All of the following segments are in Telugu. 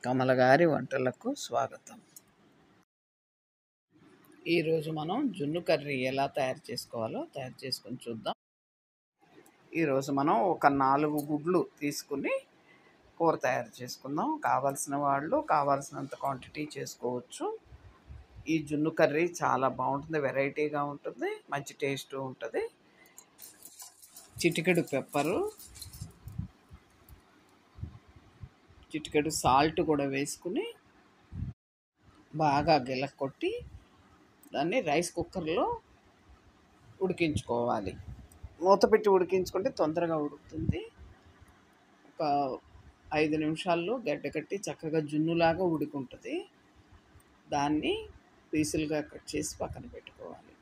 కమల గారి వంటలకు స్వాగతం. ఈరోజు మనం జున్ను కర్రీ ఎలా తయారు చేసుకొని చూద్దాం. ఈరోజు మనం ఒక 4 గుడ్లు తీసుకుని కూర తయారు చేసుకుందాం. కావాల్సిన వాళ్ళు కావాల్సినంత క్వాంటిటీ చేసుకోవచ్చు. ఈ జున్ను కర్రీ చాలా బాగుంటుంది, వెరైటీగా ఉంటుంది, మంచి టేస్ట్ ఉంటుంది. చిటికెడు పెప్పరు, చిటికెడు సాల్ట్ కూడా వేసుకుని బాగా గిలక్కొట్టి దాన్ని రైస్ కుక్కర్లో ఉడికించుకోవాలి. మూత పెట్టి ఉడికించుకుంటే తొందరగా ఉడుకుతుంది. ఒక 5 నిమిషాల్లో గడ్డకట్టి చక్కగా జున్నులాగా ఉడుకుంటుంది. దాన్ని పీసులుగా కట్ చేసి పక్కన పెట్టుకోవాలి.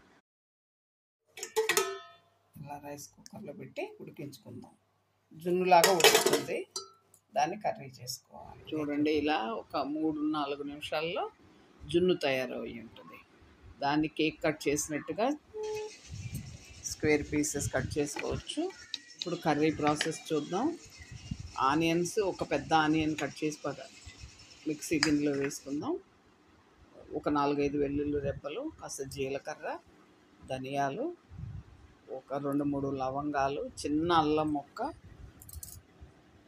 ఇలా రైస్ కుక్కర్లో పెట్టి ఉడికించుకుందాం. జున్నులాగా ఉడుకుతుంది, దాన్ని కర్రీ చేసుకోవాలి. చూడండి, ఇలా ఒక 3-4 నిమిషాల్లో జున్ను తయారయ్యి ఉంటుంది. దాన్ని కేక్ కట్ చేసినట్టుగా స్క్వేర్ పీసెస్ కట్ చేసుకోవచ్చు. ఇప్పుడు కర్రీ ప్రాసెస్ చూద్దాం. ఆనియన్స్, ఒక పెద్ద ఆనియన్ కట్ చేసి మిక్సీ గిన్నెలో వేసుకుందాం. ఒక 4-5 వెల్లుల్లి రెబ్బలు, కాస్త జీలకర్ర, ధనియాలు, ఒక 2-3 లవంగాలు, చిన్న అల్లం ముక్క,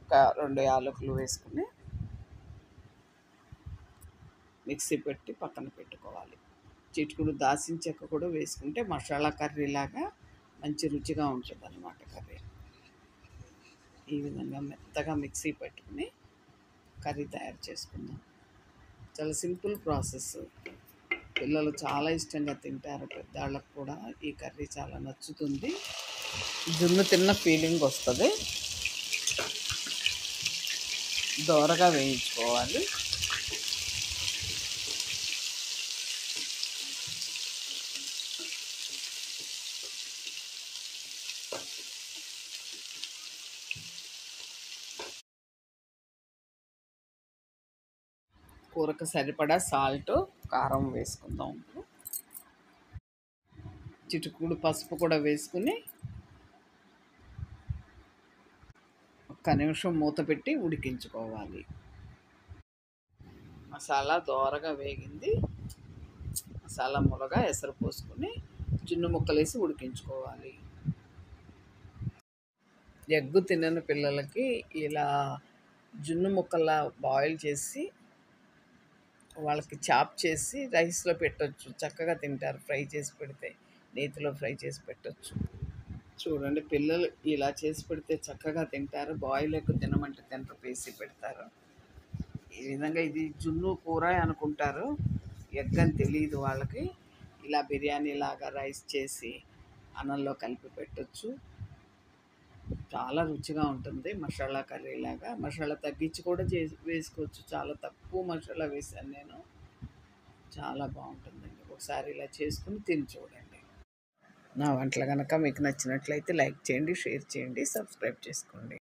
ఒక 2 యాలకులు వేసుకుని మిక్సీ పెట్టి పక్కన పెట్టుకోవాలి. చిటికుడు దాల్చిన చెక్క కూడా వేసుకుంటే మసాలా కర్రీలాగా మంచి రుచిగా ఉంటుంది అన్నమాట కర్రీ. ఈ విధంగా మెత్తగా మిక్సీ పెట్టుకుని కర్రీ తయారు చేసుకుందాం. చాలా సింపుల్ ప్రాసెస్. పిల్లలు చాలా ఇష్టంగా తింటారు, పెద్దవాళ్ళకు కూడా ఈ కర్రీ చాలా నచ్చుతుంది. జున్ను తిన్న ఫీలింగ్ వస్తుంది. దోరగా వేయించుకోవాలి. కూరకు సరిపడా సాల్ట్, కారం వేసుకుందాం. చిటికుడు పసుపు కూడా వేసుకుని ఒక్క నిమిషం మూత పెట్టి ఉడికించుకోవాలి. మసాలా దోరగా వేగింది. మసాలా ములగా ఎసరు పోసుకుని జున్ను ముక్కలేసి ఉడికించుకోవాలి. ఎగ్గు తినని పిల్లలకి ఇలా జున్ను ముక్కలా బాయిల్ చేసి వాళ్ళకి చాప్ చేసి రైస్లో పెట్టొచ్చు. చక్కగా తింటారు. ఫ్రై చేసి పెడితే, నేతిలో ఫ్రై చేసి పెట్టొచ్చు. చూడండి, పిల్లలు ఇలా చేసి పెడితే చక్కగా తింటారు. బాయిల్ ఎగ్ తినమంటే తినరు, వేసి పెడతారు. ఈ విధంగా ఇది జున్ను కూర అనుకుంటారు, ఎగ్ అని తెలియదు వాళ్ళకి. ఇలా బిర్యానీ లాగా రైస్ చేసి అన్నంలో కలిపి పెట్టొచ్చు. చాలా రుచిగా ఉంటుంది. మసాలా కర్రీ లాగా మసాలా తగ్గించి కూడా వేసుకోవచ్చు. చాలా తక్కువ మసాలా వేసాను నేను. చాలా బాగుంటుందండి. ఒకసారి ఇలా చేసుకుని తిని చూడండి. నా వంటలు కనుక మీకు నచ్చినట్లయితే లైక్ చేయండి, షేర్ చేయండి, సబ్స్క్రైబ్ చేసుకోండి.